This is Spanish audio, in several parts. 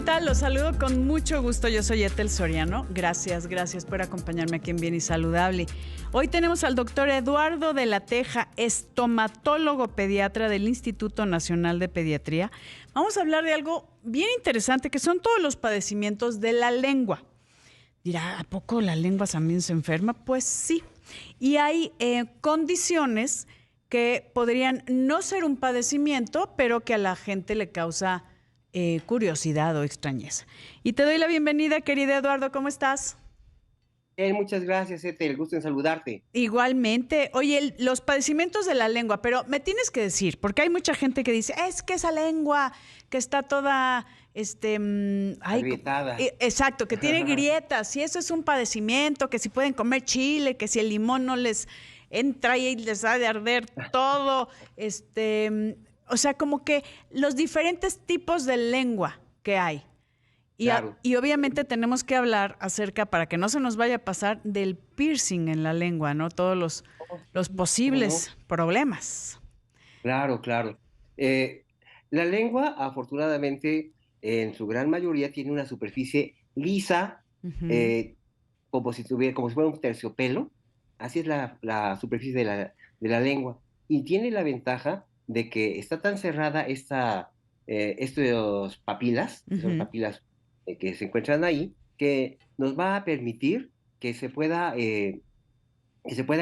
tal? Los saludo con mucho gusto. Yo soy Ethel Soriano. Gracias por acompañarme aquí en Bien y Saludable. Hoy tenemos al doctor Eduardo de la Teja, estomatólogo pediatra del Instituto Nacional de Pediatría. Vamos a hablar de algo bien interesante, que son todos los padecimientos de la lengua. Dirá, ¿a poco la lengua también se enferma? Pues sí. Y hay condiciones que podrían no ser un padecimiento, pero que a la gente le causa curiosidad o extrañeza. Y te doy la bienvenida, querido Eduardo, ¿cómo estás? Muchas gracias, Ethel. Gusto en saludarte. Igualmente. Oye, los padecimientos de la lengua, pero me tienes que decir, porque hay mucha gente que dice, es que esa lengua que está toda, Agrietada. exacto, que tiene grietas, y eso es un padecimiento, que si pueden comer chile, que si el limón no les entra y les ha de arder todo, o sea, como que los diferentes tipos de lengua que hay. Claro. Y obviamente tenemos que hablar acerca, para que no se nos vaya a pasar, del piercing en la lengua, ¿no? Todos Oh, los sí, ¿cómo no? posibles problemas. Claro, claro. Eh, la lengua, afortunadamente, en su gran mayoría tiene una superficie lisa, Ujú, eh, como si fuera un terciopelo. Así es la superficie de la lengua. Y tiene la ventaja de que está tan cerrada estos papilas, que son las ujú. papilas que se encuentran ahí, que nos va a permitir que se pueda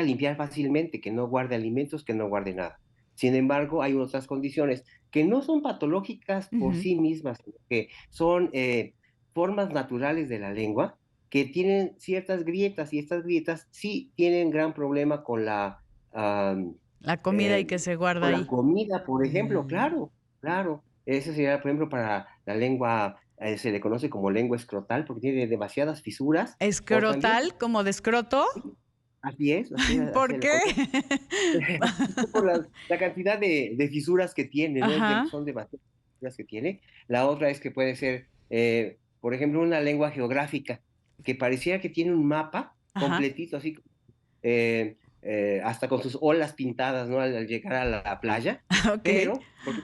limpiar fácilmente, que no guarde alimentos, que no guarde nada. Sin embargo, hay otras condiciones que no son patológicas por Ujú. sí mismas, sino que son formas naturales de la lengua que tienen ciertas grietas, y estas grietas sí tienen gran problema am, La comida y eh, que se guarda con la ahí. comida, por ejemplo. Mm. Claro, claro. Eso sería, por ejemplo, para la lengua, se le conoce como lengua escrotal porque tiene demasiadas fisuras, o también, Escrotal, como de escroto. así es, así ¿Por se le qué? conoce. Por la cantidad de fisuras que tiene, ¿no? Ajá. Son demasiadas fisuras que tiene. La otra es que puede ser, por ejemplo, una lengua geográfica, que pareciera que tiene un mapa Ajá. completito, así, hasta con sus olas pintadas, ¿no? Al llegar a la playa, Ok. pero porque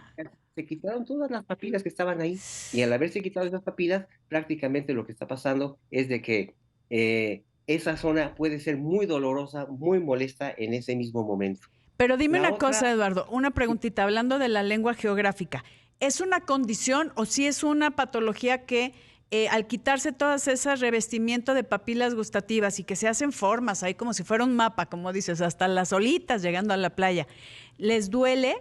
se quitaron todas las papilas que estaban ahí, y al haberse quitado esas papilas, prácticamente lo que está pasando es de que esa zona puede ser muy dolorosa, muy molesta en ese mismo momento. Pero dime La una cosa, otra, Eduardo, una preguntita, hablando de la lengua geográfica. ¿Es una condición o si es una patología que al quitarse todas esas revestimiento de papilas gustativas y que se hacen formas ahí como si fuera un mapa, como dices, hasta las olitas llegando a la playa, les duele?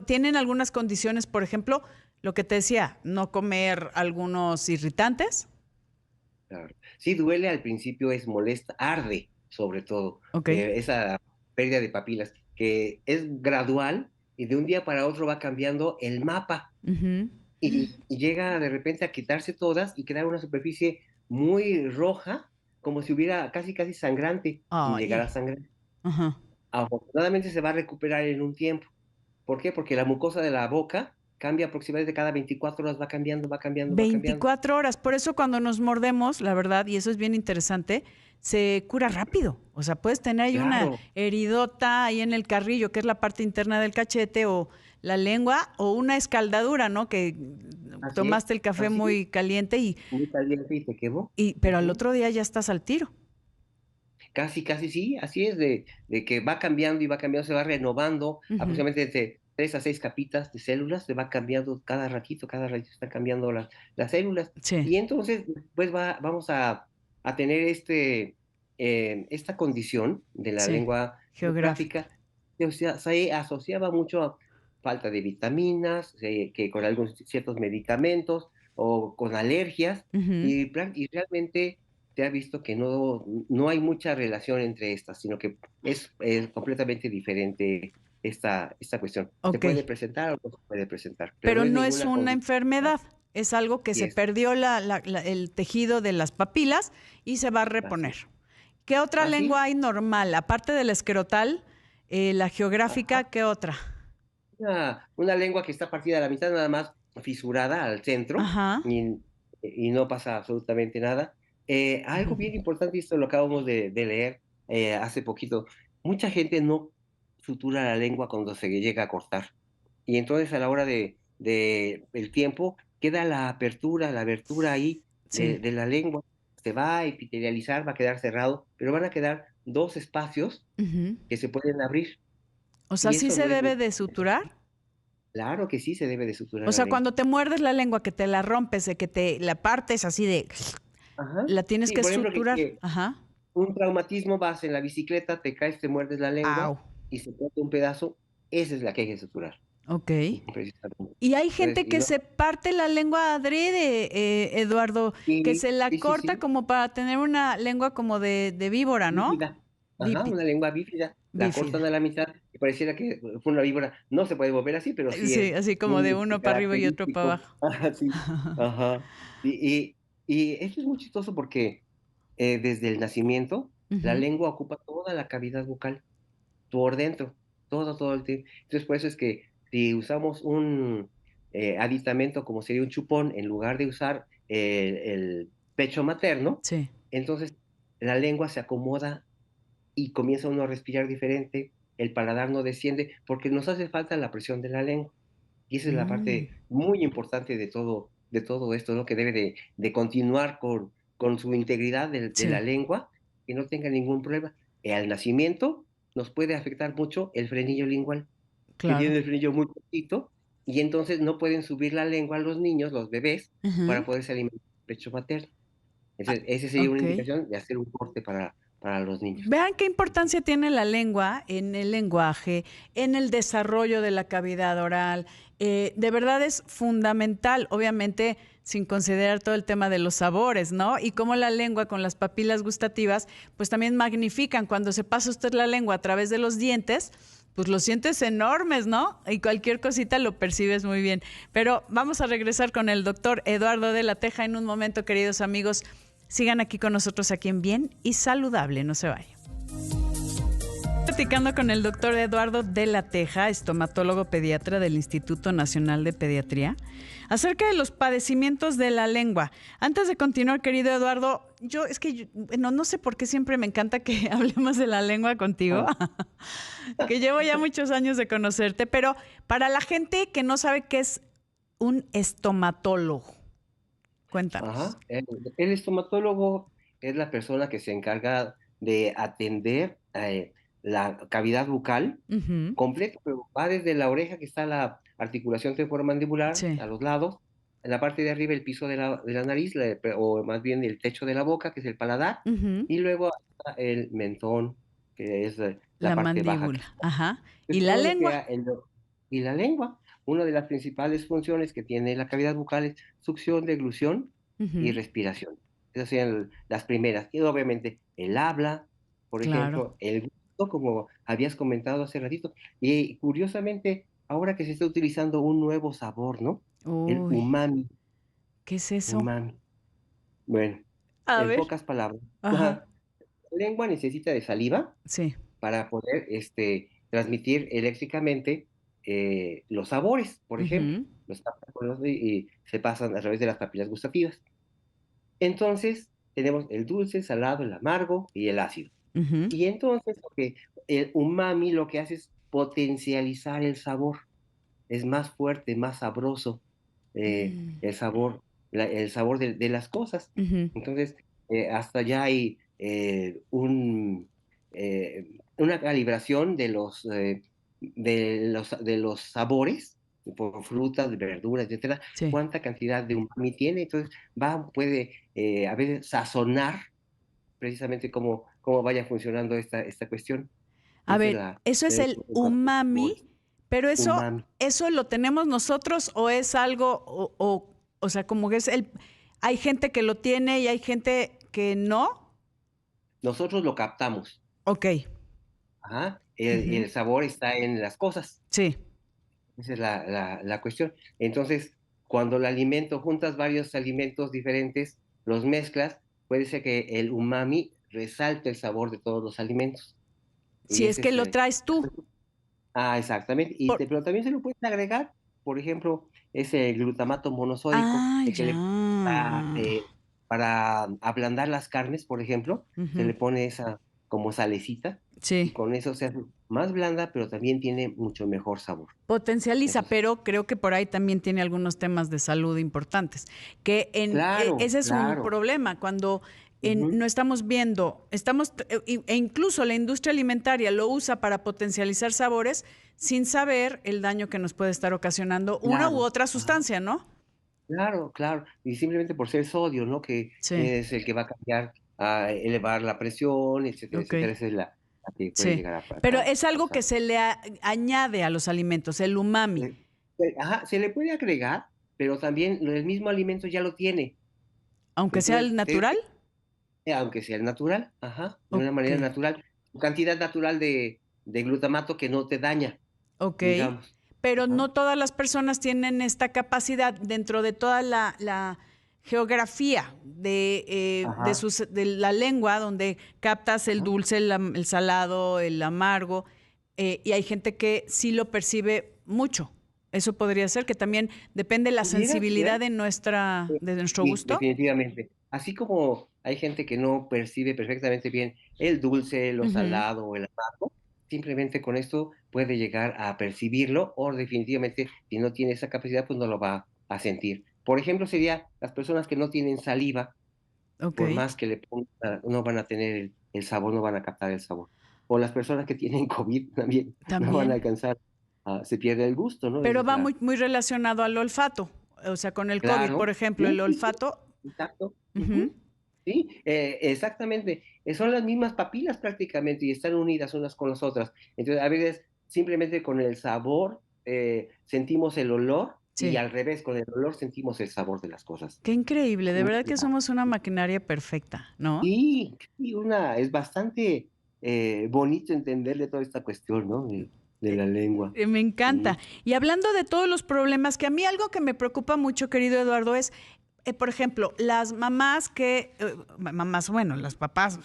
¿Tienen algunas condiciones, por ejemplo, lo que te decía, no comer algunos irritantes? claro, sí duele al principio, es molesta, arde sobre todo, Ok. esa pérdida de papilas, que es gradual y de un día para otro va cambiando el mapa, Ujú. y llega de repente a quitarse todas y quedar una superficie muy roja, como si hubiera casi, casi sangrante, sin llegar a Ay. sangrar. Ajá. Afortunadamente se va a recuperar en un tiempo. ¿Por qué? Porque la mucosa de la boca cambia aproximadamente cada 24 horas, va cambiando, va cambiando, va cambiando. 24 horas. Por eso cuando nos mordemos, la verdad, y eso es bien interesante, se cura rápido. O sea, puedes tener ahí una Claro, heridota ahí en el carrillo, que es la parte interna del cachete, o la lengua, o una escaldadura, ¿no? Que así es, tomaste el café así es, muy caliente muy caliente y se quemó. pero al otro día ya estás al tiro. Casi, casi sí, así es, de que va cambiando y va cambiando, se va renovando, Ujú. aproximadamente de 3 a 6 capitas de células, se va cambiando cada ratito están cambiando las células. Sí, Y entonces, pues vamos a tener esta condición de la sí, lengua geográfica. geográfica, que o sea, se asociaba mucho a falta de vitaminas, que con algunos ciertos medicamentos o con alergias, Ujú. y realmente se ha visto que no hay mucha relación entre estas, sino que es completamente diferente esta cuestión. Se Ok, puede presentar o no se puede presentar, pero no pero es no es ninguna una condición. enfermedad, es algo que Así se es, perdió el tejido de las papilas y se va a así, reponer. ¿Qué otra lengua así. hay normal? Aparte de la escrotal, la geográfica, Ajá. ¿qué otra? Una lengua que está partida a la mitad, nada más fisurada al centro, Ajá. y no pasa absolutamente nada. Algo bien importante, y esto lo acabamos de leer hace poquito, mucha gente no sutura la lengua cuando se llega a cortar. Y entonces a la hora el tiempo, queda la apertura, la abertura ahí Sí. de la lengua, se va a epitelializar, va a quedar cerrado, pero van a quedar dos espacios Ujú. que se pueden abrir, O sea, y ¿sí eso se no es debe muy... de suturar? Claro que sí se debe de O suturar la sea, lengua. cuando te muerdes la lengua, que te la rompes, de que te la partes así de... Ajá. La tienes Sí, que por ejemplo, suturar. que Ajá. un traumatismo, vas en la bicicleta, te caes, te muerdes la Au. lengua y se corta un pedazo, esa es la que hay que suturar. Ok. Ujú, precisamente. Y hay Entonces, gente y que no, se parte la lengua adrede, Eduardo, que sí, se la sí, sí, corta sí, como para tener una lengua como de víbora, ¿no? bífida. Ajá, Bípida. una lengua bífida, la cortan Bífida. a la mitad y pareciera que fue una víbora. No se puede volver así, pero sí Sí, es así como de muy uno para arriba y otro para característico. abajo. Ajá, sí. Ajá. Y, y, y esto es muy chistoso porque desde el nacimiento, la Ujú. lengua ocupa toda la cavidad bucal, por dentro, todo el tiempo. Entonces, por eso es que si usamos un aditamento como sería un chupón, en lugar de usar el pecho materno, Sí. entonces la lengua se acomoda y comienza uno a respirar diferente, el paladar no desciende, porque nos hace falta la presión de la lengua. Y esa es la Mm, parte muy importante de todo esto, ¿no? Que debe de continuar con su integridad de la sí, lengua, que no tenga ningún problema. Al nacimiento nos puede afectar mucho el frenillo lingual, que claro. tiene el frenillo muy cortito, y entonces no pueden subir la lengua a los niños, los bebés, Ujú. para poderse alimentar el pecho materno. Ah, Entonces, esa sería una ok. indicación de hacer un corte para los niños. Vean qué importancia tiene la lengua en el lenguaje, en el desarrollo de la cavidad oral. De verdad es fundamental, obviamente sin considerar todo el tema de los sabores, ¿no? Y cómo la lengua con las papilas gustativas, pues también magnifican. Cuando se pasa usted la lengua a través de los dientes, pues los sientes enormes, ¿no? Y cualquier cosita lo percibes muy bien. Pero vamos a regresar con el doctor Eduardo de la Teja en un momento, queridos amigos. Sigan aquí con nosotros aquí en Bien y Saludable, no se vayan. Platicando con el doctor Eduardo de la Teja, estomatólogo pediatra del Instituto Nacional de Pediatría, acerca de los padecimientos de la lengua. Antes de continuar, querido Eduardo, no sé por qué siempre me encanta que hablemos de la lengua contigo, Ah, que llevo ya muchos años de conocerte, pero para la gente que no sabe qué es un estomatólogo, cuéntanos. ajá. El estomatólogo es la persona que se encarga de atender la cavidad bucal Ujú. completa, pero va desde la oreja, que está la articulación temporomandibular, Sí. a los lados, en la parte de arriba el piso de la nariz, o más bien el techo de la boca, que es el paladar, Ujú. y luego hasta el mentón, que es la La parte baja. mandíbula, ajá. ¿Y Es la todo lo que lengua? y la lengua, una de las principales funciones que tiene la cavidad bucal es succión, deglución y Ujú. respiración. Esas serían las primeras. Y obviamente el habla, por Claro. ejemplo, el gusto, como habías comentado hace ratito. Y curiosamente, ahora que se está utilizando un nuevo sabor, ¿no? El Uy, umami, ¿qué es eso? umami. Bueno, A en ver. pocas palabras, Ajá. la lengua necesita de saliva Sí. para poder transmitir eléctricamente los sabores, por ejemplo. Ujú. Los capta y se pasan a través de las papilas gustativas. Entonces, tenemos el dulce, salado, el amargo y el ácido. Ujú. Y entonces, el umami lo que hace es potencializar el sabor. Es más fuerte, más sabroso Mm. el sabor, el sabor de las cosas. Ujú. Entonces, hasta ya hay una calibración de los sabores, por frutas, verduras, etcétera, Sí. cuánta cantidad de umami tiene. Entonces, puede a veces sazonar precisamente cómo vaya funcionando esta cuestión. A Esa es ver, eso es el en cuanto a los umami, sabores. pero Umami. eso lo tenemos nosotros o es algo, o sea, como que hay gente que lo tiene y hay gente que no. Nosotros lo captamos. Ok. Ajá, y Ujú. el sabor está en las cosas, Sí. esa es la cuestión. Entonces, cuando el alimento, juntas varios alimentos diferentes, los mezclas, puede ser que el umami resalte el sabor de todos los alimentos. Y Si es ese que es lo traes tú. exactamente. Por, Pero también se lo pueden agregar, por ejemplo, ese glutamato monosódico, el que ya. le para ablandar las carnes, por ejemplo, se Ujú. le pone esa como salecita, y Sí. con eso se hace más blanda, pero también tiene mucho mejor sabor. Potencializa, Eso sí. pero creo que por ahí también tiene algunos temas de salud importantes, que Claro, ese es un claro. problema cuando Ujú. no estamos viendo, e incluso la industria alimentaria lo usa para potencializar sabores sin saber el daño que nos puede estar ocasionando una u Claro. otra Ajá. sustancia, ¿no? Claro, claro. Y simplemente por ser sodio, ¿no? Que Sí, es el que va a cambiar, a elevar la presión, etcétera, ok, etcétera. Esa es la que puede sí. llegar Pero a es algo que causar. se le añade a los alimentos, el umami, Ajá, se le puede agregar, pero también el mismo alimento ya lo tiene. aunque sea Entonces, el natural. aunque sea natural, ajá, de una Ok, manera natural, su cantidad natural de glutamato que no te daña, ok, digamos. pero Ajá, no todas las personas tienen esta capacidad dentro de toda la geografía ajá. de la lengua, donde captas el Ajá. dulce, el salado, el amargo, y hay gente que sí lo percibe mucho. Eso podría ser que también depende de la Pudiera sensibilidad ser, de nuestro sí, gusto. definitivamente. Así como hay gente que no percibe perfectamente bien el dulce, lo Ujú. salado o el amargo, simplemente con esto puede llegar a percibirlo o definitivamente si no tiene esa capacidad, pues no lo va a sentir. Por ejemplo, sería las personas que no tienen saliva, Ok, por más que le pongan, no van a tener el sabor, no van a captar el sabor. O las personas que tienen COVID también no van a también. alcanzar, se pierde el gusto, ¿no? Esa Pero es va la, muy relacionado al olfato. O sea, con el COVID, por claro, ejemplo, el sí, sí, sí, olfato. exacto. Ujú. Ujú. Sí, exactamente. Son las mismas papilas prácticamente y están unidas unas con las otras. Entonces, a veces simplemente con el sabor sentimos el olor y Sí. al revés, con el olor sentimos el sabor de las cosas. Qué increíble, de Muy verdad que raro. somos una maquinaria perfecta, ¿no? Sí, sí, es bastante bonito entenderle toda esta cuestión, ¿no? De la lengua. Me encanta. Sí. Y hablando de todos los problemas, que a mí algo que me preocupa mucho, querido Eduardo, es, por ejemplo, las mamás mamás, bueno, las papás,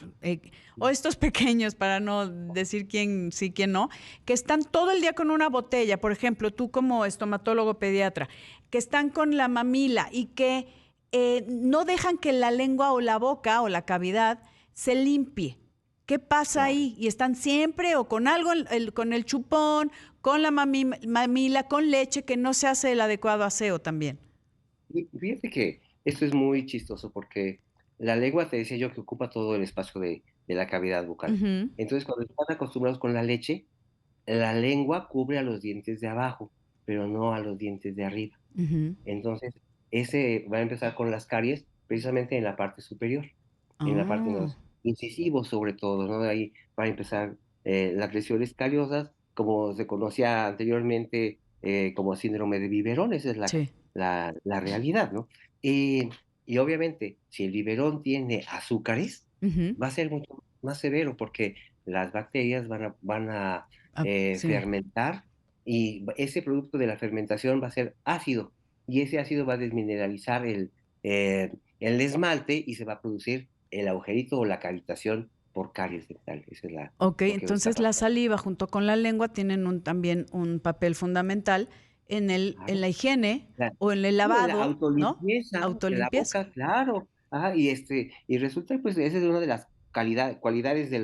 o estos pequeños, para no decir quién sí, quién no, que están todo el día con una botella, por ejemplo, tú como estomatólogo pediatra, que están con la mamila y que no dejan que la lengua o la boca o la cavidad se limpie. ¿Qué pasa Claro. ahí? Y están siempre o con algo, con el chupón, con la mamila, con leche, que no se hace el adecuado aseo también. Y fíjate que esto es muy chistoso porque la lengua, te decía yo, que ocupa todo el espacio de la cavidad bucal. Ujú, Entonces, cuando están acostumbrados con la leche, la lengua cubre a los dientes de abajo, pero no a los dientes de arriba. ujú. Entonces, ese va a empezar con las caries precisamente en la parte superior, en la parte de Ah, los incisivos sobre todo, ¿no? De ahí va a empezar las lesiones cariosas, como se conocía anteriormente como síndrome de biberón, esa es sí. la realidad, ¿no? Y obviamente, si el biberón tiene azúcares, Ujú. va a ser mucho más severo porque las bacterias van a Ah, sí. fermentar y ese producto de la fermentación va a ser ácido y ese ácido va a desmineralizar el esmalte y se va a producir el agujerito o la cavitación por caries dental. Eso es Ok, lo que está entonces la pasando. saliva junto con la lengua tienen también un papel fundamental en Claro. la higiene La, o en el sí, en la lavado, ¿no? autolimpieza de la Autolimpieza. boca, claro. Ajá, y resulta, pues, esa es una de las cualidades de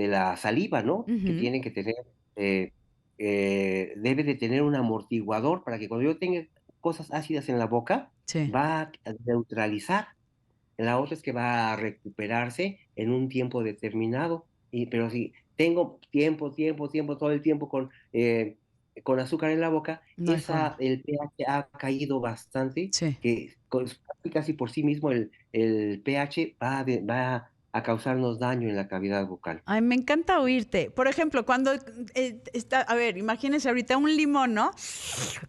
la saliva, ¿no? Que Ujú, tiene que tener, eh, debe de tener un amortiguador para que cuando yo tenga cosas ácidas en la boca, sí. va a neutralizar. La otra es que va a recuperarse en un tiempo determinado, pero si tengo tiempo, todo el tiempo con azúcar en la boca, No hay forma. el pH ha caído bastante, Sí. que casi por sí mismo el pH va a causarnos daño en la cavidad bucal. Ay, me encanta oírte. Por ejemplo, cuando está, a ver, imagínense ahorita un limón, ¿no?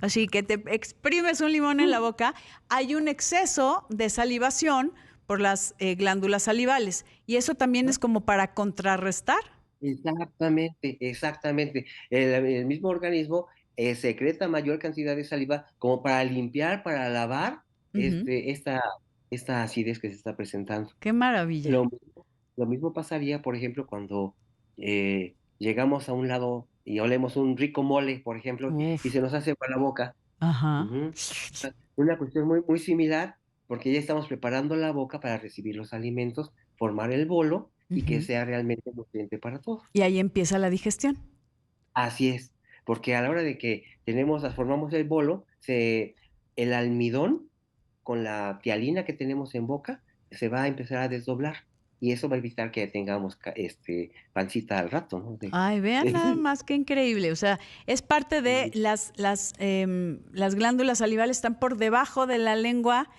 Así que te exprimes un limón en la Mm. boca, hay un exceso de salivación por las glándulas salivales. Y eso también es como para contrarrestar. Exactamente, exactamente. El mismo organismo secreta mayor cantidad de saliva como para limpiar, para lavar Ujú. esta acidez que se está presentando. Qué maravilla. Lo mismo pasaría, por ejemplo, cuando llegamos a un lado y olemos un rico mole, por ejemplo, y Uf. se nos hace agua la boca. Ajá. Ujú. Una cuestión muy similar, porque ya estamos preparando la boca para recibir los alimentos, formar el bolo, y que Ujú. sea realmente nutriente para todos. Y ahí empieza la digestión. Así es, porque a la hora de que formamos el bolo, el almidón con la tialina que tenemos en boca se va a empezar a desdoblar y eso va a evitar que tengamos pancita al rato, ¿no? Ay, vean nada más qué increíble. O sea, es parte de las glándulas salivales están por debajo de la lengua,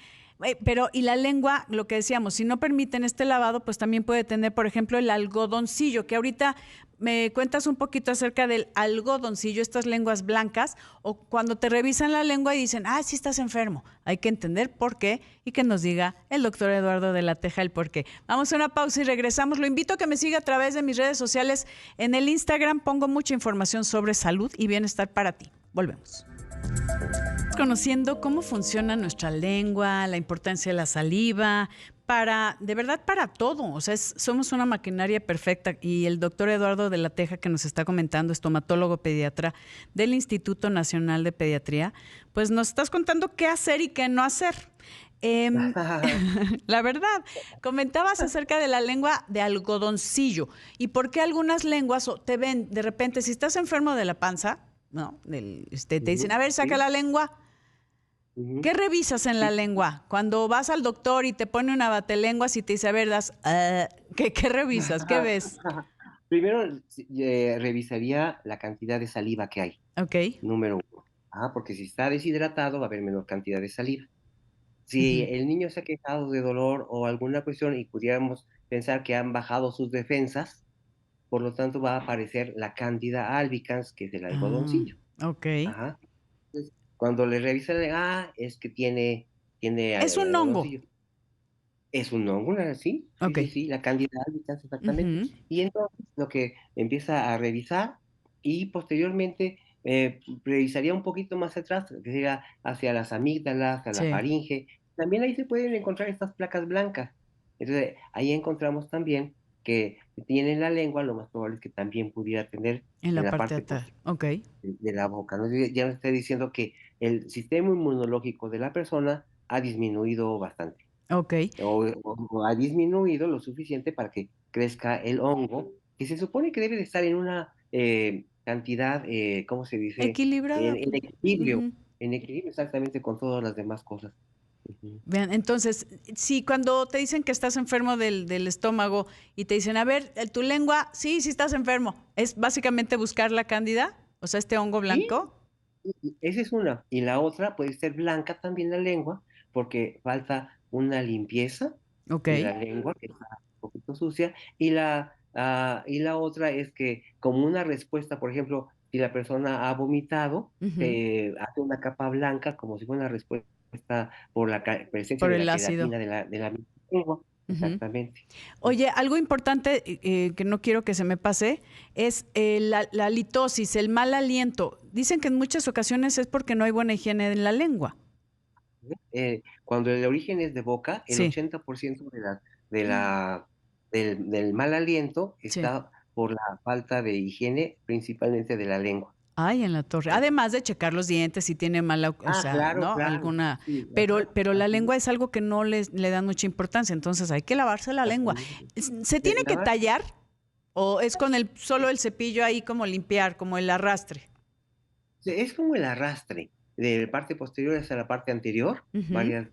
pero y la lengua, lo que decíamos, si no permiten este lavado, pues también puede tener, por ejemplo, el algodoncillo, que ahorita me cuentas un poquito acerca del algodoncillo, estas lenguas blancas, o cuando te revisan la lengua y dicen, sí estás enfermo. Hay que entender por qué y que nos diga el doctor Eduardo de la Teja el por qué. Vamos a una pausa y regresamos. Lo invito a que me siga a través de mis redes sociales. En el Instagram pongo mucha información sobre salud y bienestar para ti. Volvemos. Conociendo cómo funciona nuestra lengua, la importancia de la saliva, de verdad para todo. O sea, somos una maquinaria perfecta. Y el doctor Eduardo de la Teja, que nos está comentando, estomatólogo pediatra del Instituto Nacional de Pediatría, pues nos estás contando qué hacer y qué no hacer. La verdad, comentabas acerca de la lengua de algodoncillo y por qué algunas lenguas te ven de repente, si estás enfermo de la panza, ¿no? Te dicen, a ver, saca Sí, la lengua. ujú, ¿Qué revisas en la sí. lengua? Cuando vas al doctor y te pone una batelenguas y te dice, a ver, ¿qué revisas? ¿Qué ves? Primero revisaría la cantidad de saliva que hay, Ok. número uno. Porque si está deshidratado va a haber menor cantidad de saliva. Si Ujú. el niño se ha quejado de dolor o alguna cuestión y pudiéramos pensar que han bajado sus defensas, por lo tanto va a aparecer la Candida albicans, que es el Ah, algodoncillo. ok. Ajá. Entonces, cuando le revisan, es que tiene Es un hongo. algodoncillo. Es un hongo, sí, sí, Ok. sí, sí, la Candida albicans exactamente. Ujú. Y entonces lo que empieza a revisar y posteriormente revisaría un poquito más atrás, que llega hacia las amígdalas, a la Sí, faringe. También ahí se pueden encontrar estas placas blancas. Entonces ahí encontramos también que si tiene en la lengua, lo más probable es que también pudiera tener en la en la parte de parte atrás. posterior Ok. de la boca, ¿no? Ya nos está diciendo que el sistema inmunológico de la persona ha disminuido bastante Ok. o ha disminuido lo suficiente para que crezca el hongo, que se supone que debe de estar en una cantidad, ¿cómo se dice? Equilibrada. Ujú. En equilibrio exactamente con todas las demás cosas. Ujú. Vean, entonces, si cuando te dicen que estás enfermo del estómago y te dicen, a ver, tu lengua, sí, sí estás enfermo, es básicamente buscar la cándida, o sea, este hongo Sí, blanco. esa es una. Y la otra puede ser blanca también la lengua, porque falta una limpieza Ok. de la lengua, que está un poquito sucia, y la otra es que como una respuesta, por ejemplo, si la persona ha vomitado, Ujú. se hace una capa blanca como si fuera una respuesta por la presencia Por de el la ácido. queratina de la misma lengua. Ujú. Exactamente. Oye, algo importante que no quiero que se me pase es la litosis, el mal aliento. Dicen que en muchas ocasiones es porque no hay buena higiene en la lengua. Cuando el origen es de boca, el Sí, 80% del mal aliento sí. está por la falta de higiene, principalmente de la lengua. Ay, en la torre. Eh, Además de checar los dientes si tiene mala, o sea, claro, ¿no? claro. Alguna, Sí, ajá, pero la así, lengua es algo que no le dan mucha importancia, entonces hay que lavarse la lengua. exactamente. ¿Se tiene que Lavar, tallar o es con solo el cepillo ahí como limpiar, como el arrastre? es como el arrastre de la parte posterior hacia la parte anterior, Ujú. varias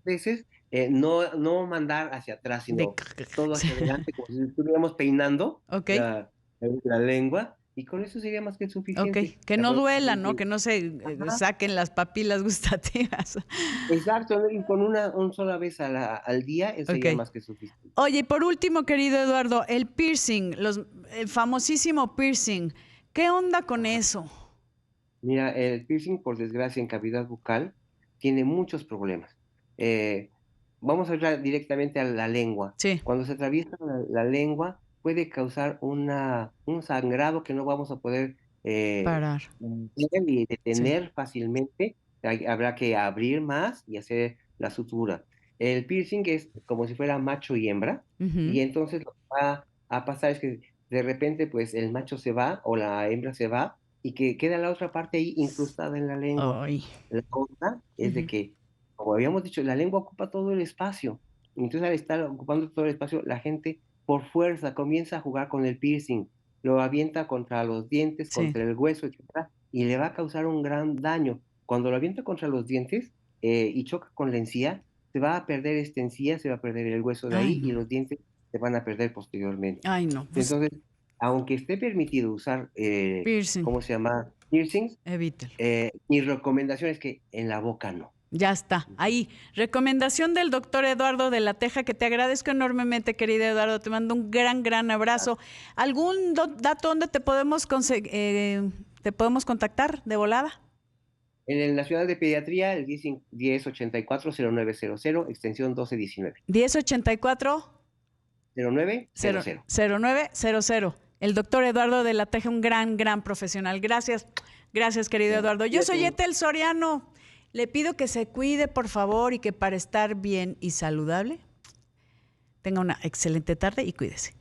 veces, no mandar hacia atrás, De sino todo hacia adelante, como si estuviéramos peinando Ok, la lengua, y con eso sería más que ok. suficiente. Que ¿De no acuerdo? duela, ¿no? Que no se Ajá, saquen las papilas gustativas. exacto, ¿no? Y con una sola vez al día, eso Ok. sería más que suficiente. Oye, y por último, querido Eduardo, el piercing, el famosísimo piercing. ¿Qué onda con eso? Mira, el piercing, por desgracia, en cavidad bucal, tiene muchos problemas. Eh, Vamos a hablar directamente a la lengua. Sí, Cuando se atraviesa la lengua, puede causar un sangrado que no vamos a poder parar. ver y Sí. detener fácilmente. Habrá que abrir más y hacer la sutura. El piercing es como si fuera macho y hembra, Ujú. y entonces lo que va a pasar es que de repente, pues el macho se va o la hembra se va y que queda la otra parte ahí incrustada en la lengua. Ay. La onda es de Ujú. que, como habíamos dicho, la lengua ocupa todo el espacio. Entonces, al estar ocupando todo el espacio, la gente por fuerza comienza a jugar con el piercing, lo avienta contra los dientes, Sí. contra el hueso, etcétera, y le va a causar un gran daño. Cuando lo avienta contra los dientes, y choca con la encía, se va a perder esta encía, se va a perder el hueso de Ay, ahí y no. los dientes se van a perder posteriormente. Ay, no. Pues Entonces, aunque esté permitido usar, piercing, ¿cómo se llama? Piercings, evítelo. mi recomendación es que en la boca no. Ya está, ahí. Recomendación del doctor Eduardo de la Teja, que te agradezco enormemente, querido Eduardo. Te mando un gran abrazo. ¿Algún dato donde te podemos contactar de volada? En la ciudad de pediatría, el 1084-0900, extensión 1219. 1084 0900. 0900. El doctor Eduardo de la Teja, un gran profesional. Gracias, querido Eduardo. Yo soy Ethel Soriano. Le pido que se cuide, por favor, y que para estar bien y saludable tenga una excelente tarde y cuídese.